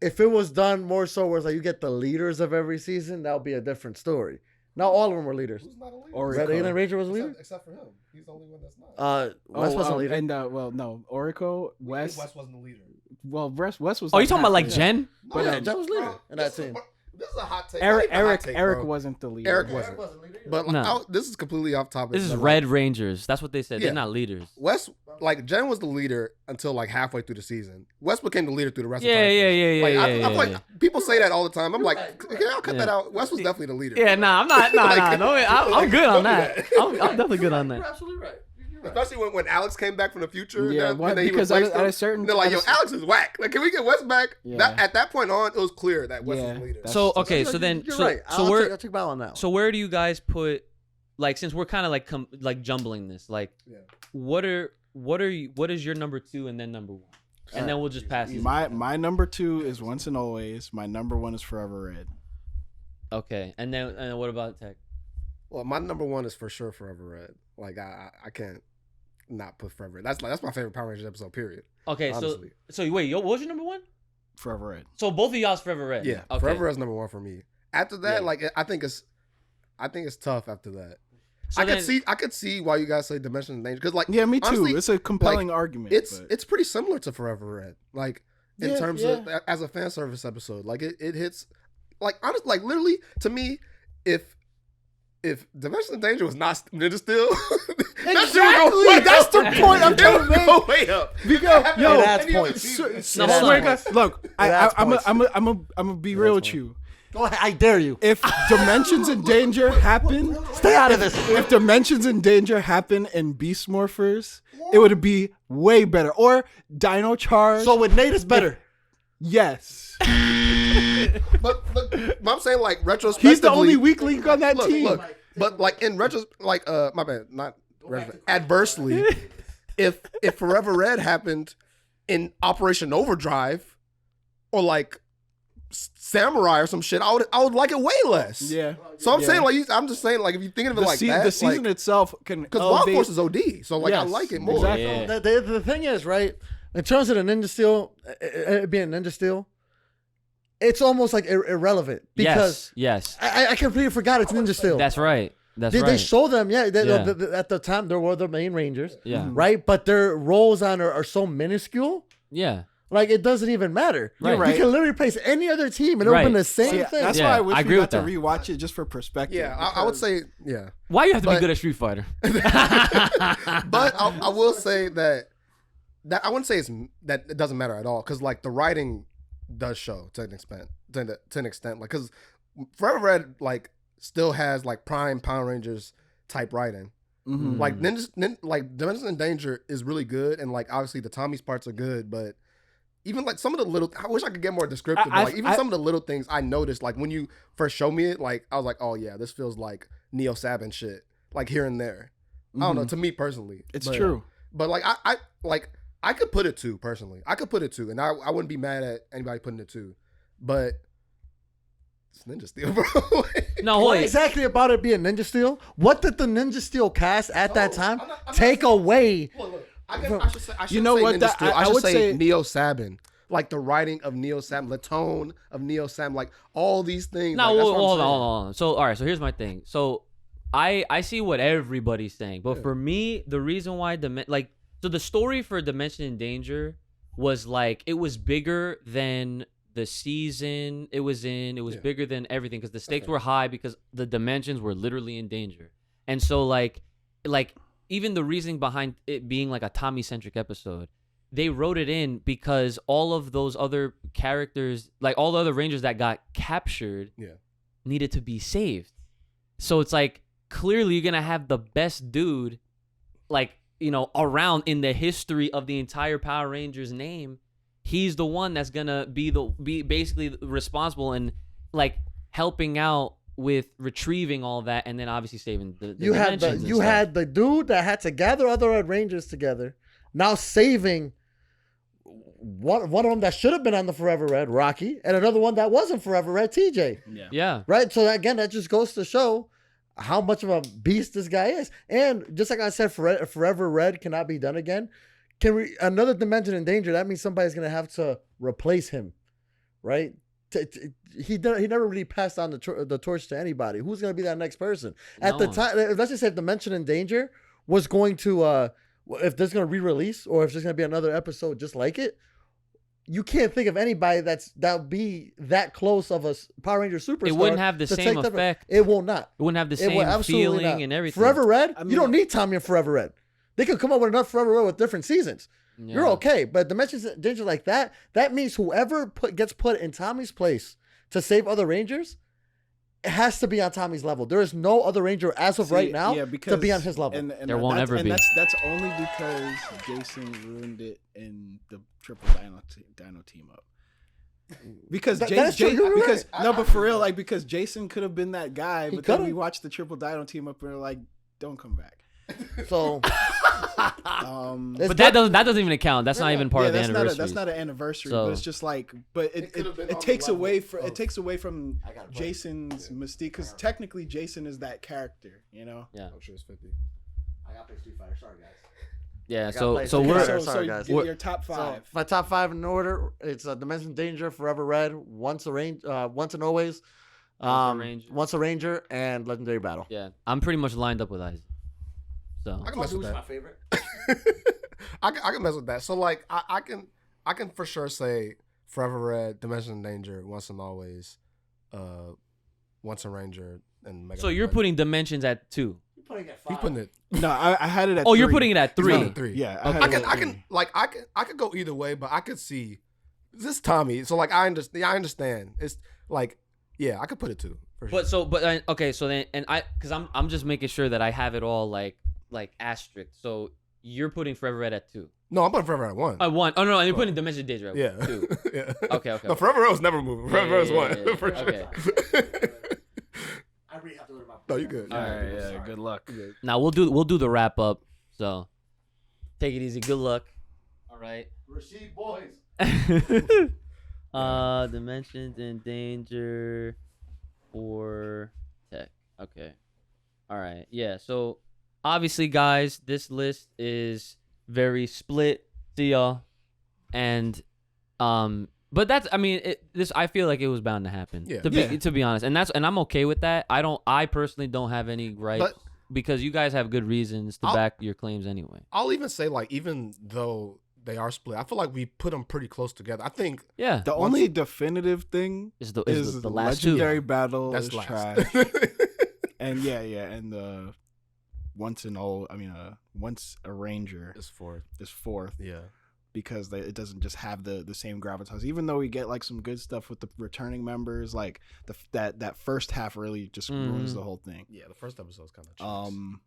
if it was done more so where it's like you get the leaders of every season, that would be a different story. Now all of them were leaders. Who's not a leader? Orico. Red Alien Ranger was a leader? Except for him. He's the only one that's not. Wes wasn't a leader. And no, Orico, Wes. Wes wasn't the leader. Well, Wes was. Oh, you talking about like half- Jen? But But, Jen was leader Bro, in that this is- team. This is a hot take. Eric Not even a hot take, Eric bro. wasn't the leader. Eric wasn't. leader. But No. this is completely off topic. This is but, Red like, Rangers. That's what they said. Yeah. They're not leaders. Wes, like Jen was the leader until like halfway through the season. Wes became the leader through the rest of the Yeah, time. yeah. Like, I yeah. feel like people say that all the time. I'm like, okay, I'll cut Yeah. that out. Wes was definitely the leader. Yeah, nah, I'm not. Like, No, I'm like, good on don't that. do that. I'm definitely good on You're that. absolutely right. You're right. Especially when Alex came back from the future. Yeah, and what- then he because replaced at a him. certain- They're like, yo, at a- Alex is whack. Like, can we get Wes back? Yeah. At that point on, it was clear that Wes Yeah, was the leader. that's- So okay, so You're then right. I'll take back on that. So where do you guys put, like, since we're kind of like jumbling this, like, Yeah. what is your number 2 and then number 1, and then we'll just pass it. My number 2 is Once and Always. My number 1 is Forever Red. Okay, and then what about Tech? Well, my number 1 is for sure Forever Red. Like, I can't not put Forever Red. That's my favorite Power Rangers episode, period. Okay, Honestly. so wait, what was your number 1? Forever Red. So both of y'all's Forever Red. Yeah, Okay. Forever Red's number 1 for me. After that, Yeah. like, I think it's tough after that. So I then- could see why you guys say Dimension of Danger, because like Yeah, me too. honestly, it's a compelling argument. it's but- it's pretty similar to Forever Red, like in Yeah, terms yeah. of as a fan service episode. Like it hits, like honestly, like literally to me, if Dimension of Danger was not Ninja Steel, that shit would go way That's up. the point I'm It trying would to make. go way up. Because yo, It adds Any other points. season. so, It adds swear points. to- look, adds I'm points. gonna be real with you. Go ahead. I dare you. If Dimensions in Danger happen, Stay out of this. if Dimensions in Danger happen in Beast Morphers, it would be way better. Or Dino Charge. So with Nate, it's better. yes, But I'm saying like retrospectively, he's the only weak link on that team. Look, but like in like my bad, not adversely, if Forever Red happened in Operation Overdrive or like Samurai or some shit, I would like it way less. Yeah. So I'm Yeah. saying like I'm just saying like if you thinking of it like that, the season itself can because Wild elevate- Force is OD, so like I Yes, like it more. exactly. Yeah. The thing is, right, in terms of the Ninja Steel, it being Ninja Steel, it's almost like irrelevant because yes, I completely forgot it's Ninja Steel. that's right. That's They right. show them, yeah. Yeah. At the time, they were the main Rangers, Yeah. right? But their roles on are so minuscule, Yeah. like it doesn't even matter. You're right. You can literally place any other team and it'll Right. been the same See, thing. that's Yeah, why I wish I we agree got with to that. rewatch it just for perspective. Yeah, I would say yeah, Why you have to be But- good at Street Fighter? but I will say that I wouldn't say that it doesn't matter at all because like the writing does show to an extent, like because Forever Red like still has like prime Power Rangers type writing. Mhm. Like like Dimensions in Danger is really good, and like obviously the Tommy's parts are good, but even like some of the little, I wish I could get more descriptive. But, like even some of the little things I noticed, like when you first showed me it, like I was like, oh yeah, this feels like Neo Sabin shit, like here and there. I don't know, to me personally, It's But- true. But like I could put it 2 personally. I could put it 2, and I wouldn't be mad at anybody putting it 2. But it's Ninja Steel, bro. No, What wait. exactly about it being Ninja Steel? What did the Ninja Steel cast at that time I'm not take saying- away? Look, I should say. I You know say what, Ninja that- Steel. I I should would say say- Neo Sabin. Like the writing of Neo Sabin, the tone of Neo Sabin, like all these things. No, like, that's what I'm hold saying. on. So, all right. So here's my thing. So, I see what everybody's saying, but for me, the reason why so the story for Dimension in Danger was like it was bigger than the season it was in. It was bigger than everything because the stakes were high because the dimensions were literally in danger, and so like even the reasoning behind it being like a Tommy centric episode. They wrote it in because all of those other characters, like all the other Rangers that got captured, needed to be saved. So it's like clearly you're gonna have the best dude, like around in the history of the entire Power Rangers name. He's the one that's gonna be basically responsible and like helping out with retrieving all that, and then obviously saving the You had dimensions and you stuff. had the dude that had to gather other Red Rangers together, now saving one of them that should have been on the Forever Red, Rocky, and another one that wasn't Forever Red, TJ. Yeah. Right? So again, that just goes to show how much of a beast this guy is. And just like I said, Forever Red cannot be done again. Another Dimension in Danger, that means somebody's going to have to replace him, right? He never really passed on the torch to anybody. Who's going to be that next person? At the time, let's just say Dimension in Danger was going to, if there's going to re-release or if there's going to be another episode just like it, you can't think of anybody that would be that close of a Power Ranger superstar. It wouldn't have the to same take effect. It will not. It wouldn't have the It will same absolutely feeling not. and everything. Forever Red, I mean- you don't need Tommy and Forever Red. They could come up with enough Forever Red with different seasons. You're Yeah. okay. But Dimensions in Danger like that means whoever gets put in Tommy's place to save other Rangers, it has to be on Tommy's level. There is no other Ranger as of right now to be on his level. And There won't ever be. That's only because Jason ruined it in the Triple Dino team up. Because That's true, you're right. but for real, like because Jason could have been that guy, He but then could've. we watched the Triple Dino team up and we're like, don't come back. So But that doesn't even count. That's not even part of the anniversary. That's not an anniversary, So- but it's just like, but it could've been on takes the level away of- it takes away from I gotta play. Jason's mystique because technically Jason is that character, you know. Yeah. I'm sure it's 50. I got to play Street Fighter. Sorry, guys. Yeah. gotta So play so Street we're Fighter. So Sorry, guys. give me your top So five. my top 5 in order, it's Dimension Danger, Forever Red, Once and Always, Once a Ranger, and Legendary Battle. yeah. I'm pretty much lined up with Isaac. So I can mess with Who's my that. favorite? I can mess with that. So like I can for sure say Forever Red, Dimension in Danger, Once and Always, Once a Ranger, and Mega. so you're Man. putting Dimensions at 2. You're putting it He's putting it. No, I had it at. Oh, you're 3. putting it at He's putting 3. it at 3. Yeah, Okay. I could go either way, but I could see this Tommy. So like I understand. It's like yeah, I could put it 2 for sure. Okay, so then because I'm just making sure that I have it all like asterisk. So you're putting Forever Red at 2. No, I'm putting Forever Red at 1. I 1. Oh no, you're putting Dimension Danger at Yeah. 2. Yeah. Okay. No, Forever Red was never moving. Forever Red was 1 yeah, for sure. okay. I really have to look at my. No, you good. All right, yeah, good luck. Now we'll do the wrap up. So take it easy. Good luck. All right. Rashid Boys. Dimensions in Danger for Tech. Okay. All right. Yeah. So obviously, guys, this list is very split. See y'all. And but that's I feel like it was bound to happen. Yeah. To be honest. And I'm okay with that. I personally don't have any gripes But- because you guys have good reasons to back your claims anyway. I'll even say like even though they are split, I feel like we put them pretty close together. I think Yeah. The only definitive thing Is the is last legendary two. battle that's is last. trash, and and the once a Ranger It's 4th. is 4th Yeah. because it doesn't just have the same gravitas. Even though we get like some good stuff with the returning members, like that first half really just ruins Mhm. the whole thing. Yeah, the first episode's kind of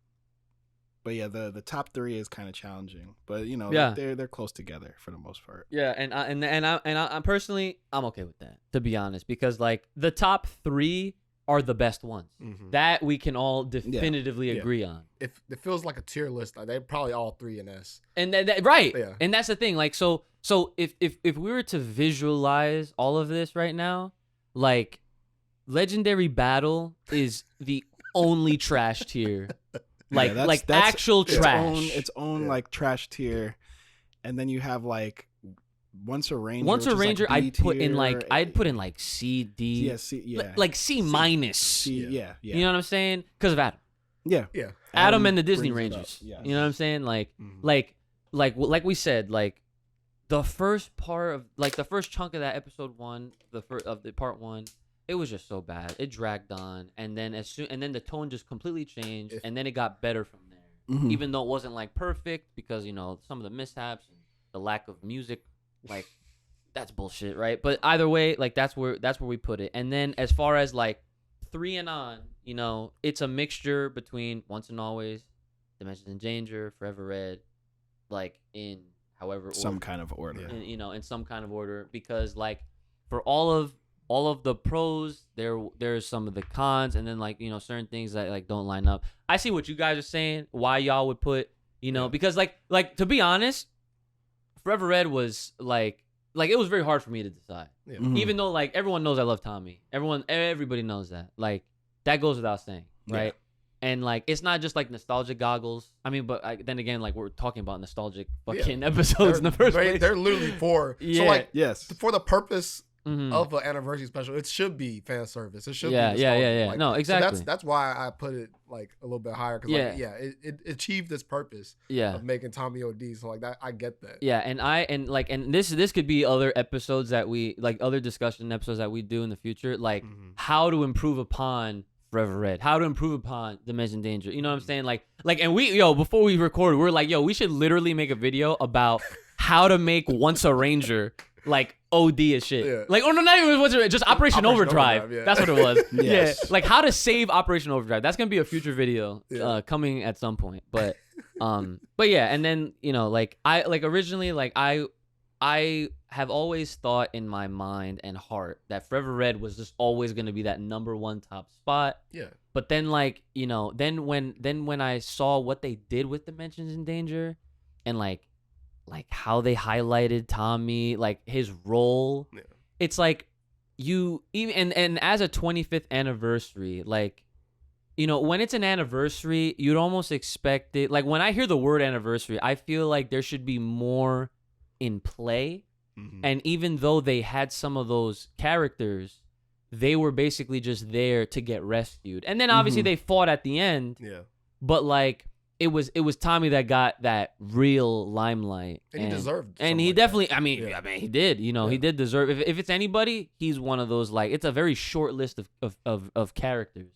But yeah, the top 3 is kind of challenging, but Yeah. they're close together for the most part. Yeah, I'm personally I'm okay with that, to be honest, because like the top 3 are the best ones. Mhm. That we can all definitively Yeah. agree on. If it feels like a tier list, like, they're probably all 3 in S. And right. Yeah. And that's the thing. Like, so if we were to visualize all of this right now, like, Legendary Battle is the only trash tier. Like, Yeah, like that's actual trash. Its own like trash tier, and then you have like Once a Ranger. Once a which is, Ranger, like, I'd put in B-tier. like C, D. Yeah, C, yeah, Like C minus. C, yeah. You know what I'm saying? Because of Adam. Yeah. Yeah. Adam and the Disney brings it up, Rangers. yeah. You know what I'm saying? Like, Mhm. like we said, like the first part of like the first chunk of that episode 1, the first of the part 1, it was just so bad. It dragged on, and then the tone just completely changed, and then it got better from there. Mhm. Even though it wasn't like perfect because some of the mishaps and the lack of music, like that's bullshit, right? But either way, like that's where we put it. And then as far as like 3 and on, it's a mixture between Once and Always, Dimensions in Danger, Forever Red, like in however Some order. kind of order. Yeah. In some kind of order, because like for all of the pros, there's some of the cons, and then like certain things that like don't line up. I see what you guys are saying, why y'all would put because like to be honest, Forever Red was like it was very hard for me to decide. Yeah. Mhm. Even though like everyone knows I love Tommy, everybody knows that, like that goes without saying, right? And like it's not just like nostalgia goggles. I mean, but then again, like we're talking about nostalgic fucking episodes in the first place. They're literally for Yeah. so like Yes. for the purpose Mhm. of an anniversary special, it should be fan service. It should Yeah, be yeah, nostalgia. yeah. Like, No, so exactly. that's why I put it like a little bit higher because it achieved its purpose Yeah. of making Tommy OD. So like that, I get that. Yeah, and this could be other episodes that we like, other discussion episodes that we do in the future, like how to improve upon Forever Red, how to improve upon Dimension Danger. You know what I'm saying? Like and before we recorded, we were like, we should literally make a video about how to make Once a Ranger like OD as shit. Yeah. Like, oh no, not even Once a Ranger, just Operation Overdrive. Overdrive, yeah. That's what it was. Yes. Yeah, like how to save Operation Overdrive. That's gonna be a future video coming at some point. But yeah, and then originally I have always thought in my mind and heart that Forever Red was just always going to be that number 1 top spot. Yeah. But then then when I saw what they did with Dimensions in Danger and like how they highlighted Tommy, like his role, it's like you even and as a 25th anniversary, like when it's an anniversary, you'd almost expect it. Like when I hear the word anniversary, I feel like there should be more in play. And even though they had some of those characters, they were basically just there to get rescued. And then obviously they fought at the end. Yeah. But like it was Tommy that got that real limelight. And he deserved And something he like definitely that. I mean he did. He did deserve, if it's anybody, he's one of those, like, it's a very short list of characters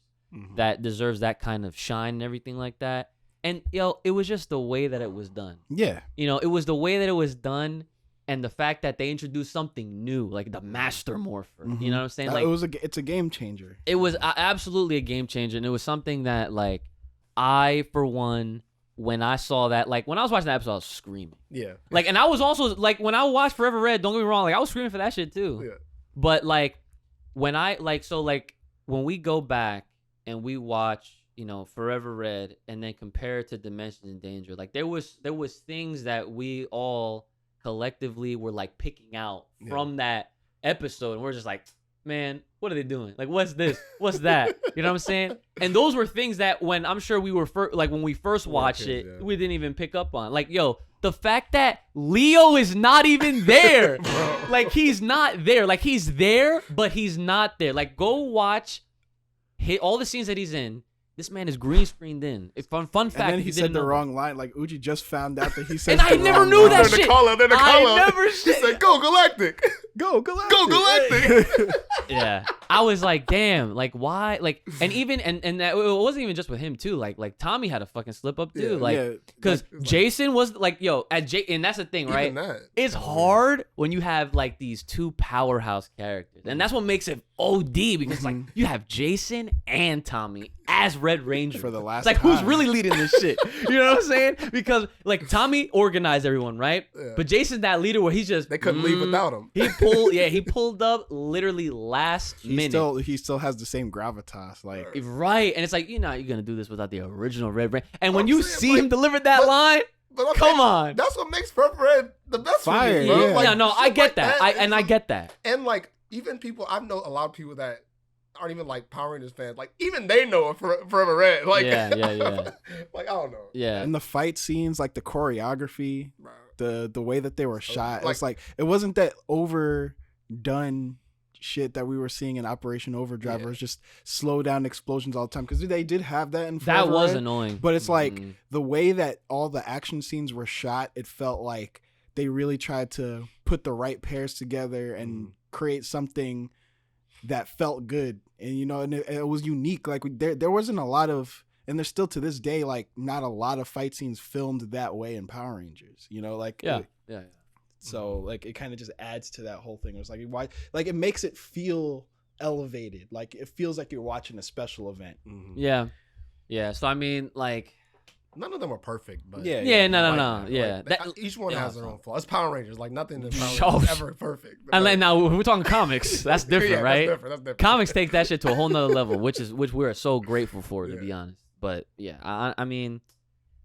that deserves that kind of shine and everything like that. And it was just the way that it was done. Yeah. It was the way that it was done, and the fact that they introduced something new, like the Master Morpher. You know what I'm saying? Like It's a game changer. it was absolutely a game changer, and it was something that, like, I, for one, when I saw that, like, when I was watching that episode, I was screaming. Yeah. Like, and I was also, like, when I watched Forever Red, don't get me wrong, like, I was screaming for that shit, too. Yeah. But, like, when when we go back and we watch, Forever Red, and then compare it to Dimensions in Danger, like, there was things that we all collectively were, like, picking out from that episode, and we're just like, man, what are they doing? Like, what's this? What's that? You know what I'm saying? And those were things that when I'm sure we were when we first watched it, we didn't even pick up on. Like, the fact that Leo is not even there. Like, he's not there. Like, he's there, but he's not there. Like, go watch all the scenes that he's in. This man is green screened in. Fun fact. And then he if you said didn't the know. wrong line. Like Uji just found out that he said. And I never knew that shit. Then the I call never He said, "Go Galactic, Go Galactic. go Galactic." Yeah, I was like, damn, like, why? Like, and even and that, it wasn't even just with him too. Like Tommy had a fucking slip up too. Yeah. Like, because Jason was like, and that's the thing, right? Even that. It's hard when you have like these two powerhouse characters, and that's what makes it OD, because like you have Jason and Tommy as Red Ranger For the last It's like, who's time. really leading this shit? You know what I'm saying? Because like Tommy organized everyone, right? Yeah. But Jason's that leader where he's just They couldn't leave without him. He pulled up literally last He's he still has the same gravitas. Like Right, and it's like, you're gonna do this without the original Red Rain. And when I'm you saying, see like, him deliver that but- line, But I'm come like, on. That's what makes Forever Red the best Fire, for me, bro. yeah. Like, yeah, no, I shit get like that. I get that. And like even people, I know a lot of people that aren't even like Power Rangers fans. Like even they know of Forever Red. Like Yeah. like I don't know. Yeah. and the fight scenes, like the choreography, Bro. the way that they were shot. like- It's like it wasn't that overdone shit that we were seeing in Operation Overdrive. Yeah. Where it's just slow down explosions all the time because they did have that in That Forever was Red, annoying. But it's like Mhm. the way that all the action scenes were shot. It felt like they really tried to put the right pairs together and create something that felt good, and it was unique. Like there wasn't a lot of, and there's still to this day like not a lot of fight scenes filmed that way in Power Rangers. Yeah. So like it kind of just adds to that whole thing. It's like why, like it makes it feel elevated. Like it feels like you're watching a special event. Yeah. Yeah. So I mean, like, None of them are perfect, but Yeah, yeah, no, like, yeah. like, That- each one yeah, has their own flaws. It's Power Rangers. Like nothing in Power Oh, Rangers is ever perfect. and then now we're talking comics. That's different, Yeah, right? That's different. Comics take that shit to a whole nother level, which we're so grateful for, to Yeah. be honest. But yeah, I mean,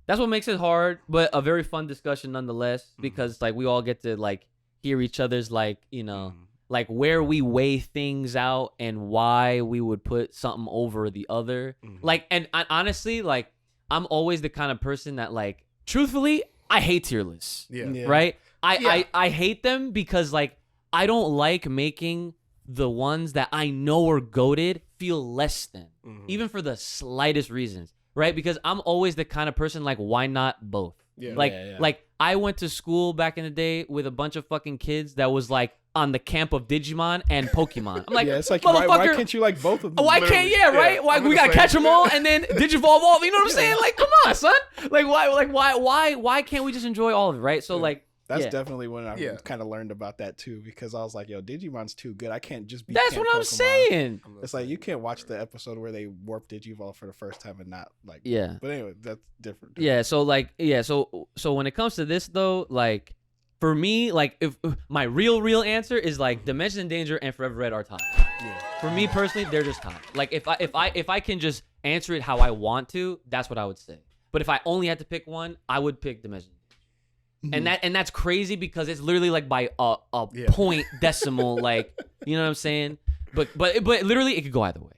that's what makes it hard, but a very fun discussion nonetheless, because like we all get to like hear each other's like like where we weigh things out and why we would put something over the other. Like, and honestly, like I'm always the kind of person that like, truthfully, I hate tier lists. Yeah. Yeah. Right? Yeah. I hate them because like I don't like making the ones that I know are goated feel less than, even for the slightest reasons, right? Because I'm always the kind of person like, why not both? Yeah. Like I went to school back in the day with a bunch of fucking kids that was like on the camp of Digimon and Pokemon. I'm like, Yeah, it's like motherfucker, why can't you like both of them? why can't right? Yeah, Why I'm we the gotta same. catch them all and then Digivolve all? You know what I'm saying? Like, come on, son. Like, why can't we just enjoy all of it, right? So like, That's yeah. definitely when I Yeah. kind of learned about that too, because I was like, yo, Digimon's too good. I can't just be. That's Camp what I'm Pokemon. saying. It's like you can't watch the episode where they warp Digivolve for the first time and not like. Yeah. But anyway, that's different. Yeah, so like so when it comes to this though, like for me, like if my real answer is like Dimensions in Danger and Forever Red are top. For me personally, they're just top. Like if I can just answer it how I want to, that's what I would say. But if I only had to pick one, I would pick Dimensions. And that's crazy because it's literally like by a Yeah. point decimal, like, you know what I'm saying? But literally it could go either way.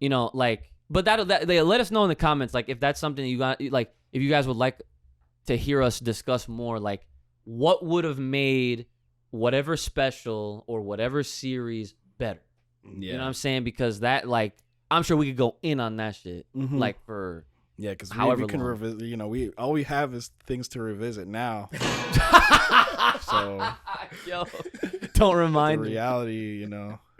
Yeah. Like, but that they let us know in the comments, like if that's something you got, like if you guys would like to hear us discuss more, like what would have made whatever special or whatever series better. Yeah. You know what I'm saying? Because that, like, I'm sure we could go in on that shit, Mhm. like for Yeah, because however we can long. revisit. We all we have is things to revisit now. So yo, don't the remind me. reality,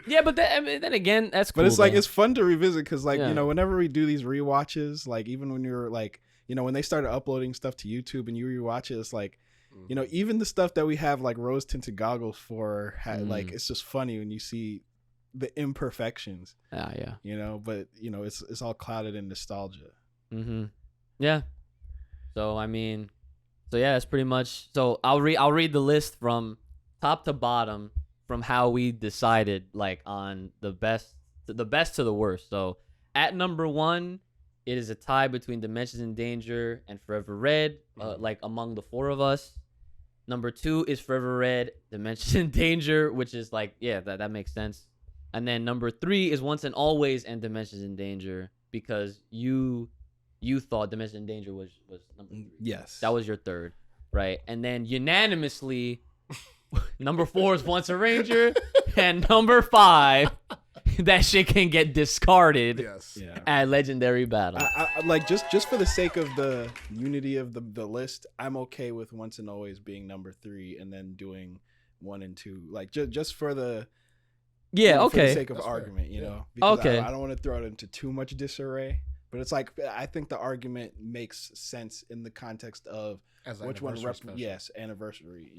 Yeah, but then again, that's cool. But it's like though. it's fun to revisit because like Yeah. whenever we do these rewatches, like even when you're like when they started uploading stuff to YouTube and you rewatch it, it's like even the stuff that we have like rose tinted goggles for, like it's just funny when you see the imperfections, yeah. But it's all clouded in nostalgia. Mm-hmm. Yeah. So I mean, yeah, that's pretty much. So I'll read the list from top to bottom from how we decided, like on the best to the worst. So at number 1, it is a tie between Dimensions in Danger and Forever Red, like among the 4 of us. Number 2 is Forever Red, Dimensions in Danger, which is like, yeah, that makes sense. And then number 3 is Once and Always and Dimensions in Danger, because you thought Dimensions in Danger was number 3. Yes, That was your third, right? And then unanimously, number 4 is Once a Ranger, and number 5, that shit can get discarded Yes. yeah. at Legendary Battle. I like just for the sake of the unity of the list, I'm okay with Once and Always being number 3 and then doing 1 and 2, like just for the Yeah, for the okay. sake of That's fair. argument, Yeah. because Okay. I don't want to throw it into too much disarray, but it's like I think the argument makes sense in the context of As an which one anniversary special. yes, anniversary,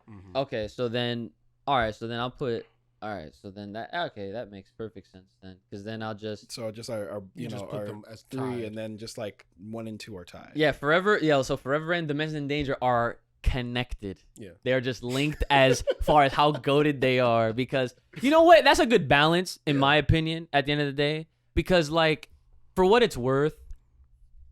Mhm. Okay, so then, all right, so then I'll put, all right, so then that makes perfect sense then, because then I'll just, So just our You just put our them as 3 tied. and then just like 1 and 2 are tied. so Forever and Dimensions in Danger are connected. Yeah. They're just linked as far as how goated they are, because you know what? That's a good balance in my opinion at the end of the day, because like for what it's worth,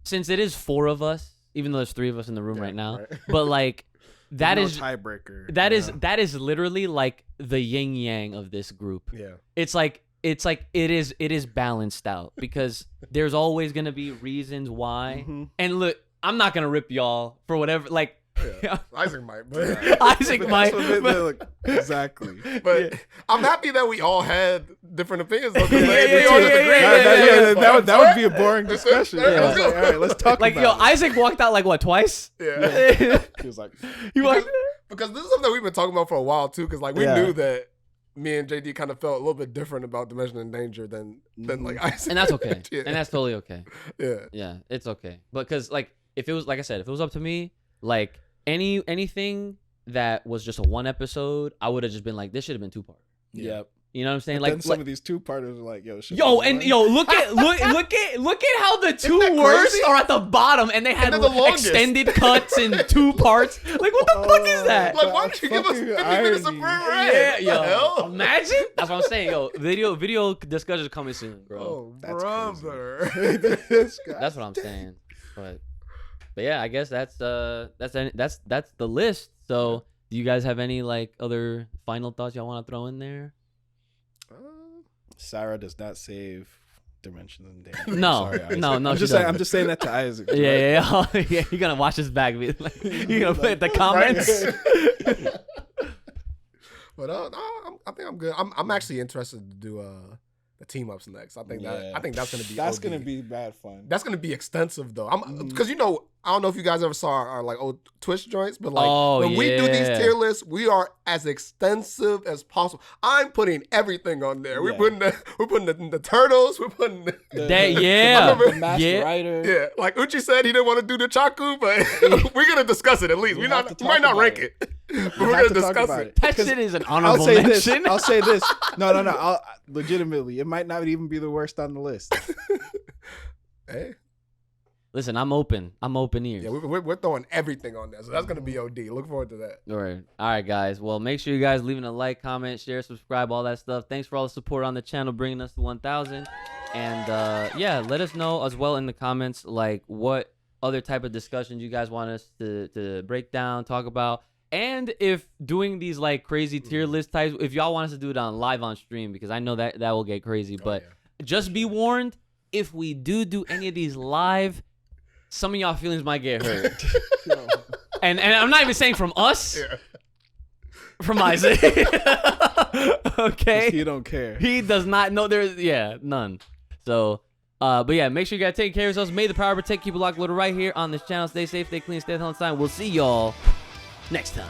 since it is 4 of us, even though there's 3 of us in the room right now, but like that There's is no tiebreaker. that you is know? that is literally like the yin yang of this group. Yeah. It's like it is balanced out, because there's always gonna be reasons why. Mhm. And look, I'm not gonna rip y'all for whatever. Like Yeah. Isaac might, but Isaac But might. that's what but- look, exactly. but I'm happy that we all had different opinions. Though, 'cause Yeah, like, yeah, we all yeah, just yeah, agreed. yeah, That would be a boring discussion. Yeah. I was like, all right, let's talk like about yo, Isaac walked out like what, twice? Yeah. it. He was like, He walked. Because this is something we've been talking about for a while too. Because like we Yeah. knew that me and JD kind of felt a little bit different about Dimension in Danger than like Isaac. And that's okay. Yeah. And that's totally okay. Yeah. Yeah, it's okay. Because like if it was, like I said, if it was up to me, like anything that was just a 1 episode, I would have just been like, this should have been 2 part. yep. You know what I'm saying? Then Like, some of these 2-parters are like, yo, shit. yo, and yo, look at how the 2 that worst crazy? are at the bottom, and they had they're the longest. extended cuts in 2 parts. Like, what the fuck is that? Like, why don't you give us Fucking 50 minutes of irony. Forever Yeah, Red? yo, What the hell? imagine. That's what I'm saying, yo. Video discussions coming soon, bro. Oh, That's brother. This guy. That's what I'm saying. But yeah, I guess that's the list. So, do you guys have any like other final thoughts y'all want to throw in there? Sarah does not save Dimensions in Danger. No, Sorry, Isaac. no, I'm she just saying. doesn't. I'm just saying that to Isaac. Yeah. Yeah. You're gonna watch this back. Be like, you're gonna put in the comments. But I think I'm good. I'm actually interested to do the team ups next. I think that's gonna be That's OD. gonna be bad fun. That's gonna be extensive though. Because I don't know if you guys ever saw our like old Twitch joints, but like Oh, when we do these yeah. tier lists, we are as extensive as possible. I'm putting everything on there. We're Yeah. putting the turtles. We're putting Yeah. The Masked Yeah. Rider. yeah. Like Uchi said, he didn't want to do the Chaku, but we're gonna discuss it at least. We We have to might talk not about rank it. it, but We we're have gonna to talk discuss about it. it. That 'Cause shit is an I'll honorable say this. mention. I'll say this. No. Legitimately, it might not even be the worst on the list. Hey, Listen, I'm open. I'm open ears. yeah, we're throwing everything on there, so that's gonna be OD. Look forward to that. All right, guys. Well, make sure you guys leaving a like, comment, share, subscribe, all that stuff. Thanks for all the support on the channel, bringing us to 1,000. And yeah, let us know as well in the comments, like what other type of discussions you guys want us to break down, talk about, and if doing these like crazy tier list types, if y'all want us to do it on live on stream, because I know that will get crazy. But just be warned, if we do any of these live, some of y'all feelings might get hurt. And I'm not even saying from us, from Isaac. Okay, He don't care. he does not know. There's none. So, but yeah, make sure you guys take care of yourselves. May the power protect. Keep it locked, loaded right here on this channel. Stay safe, stay clean, stay healthy. We'll see y'all next time.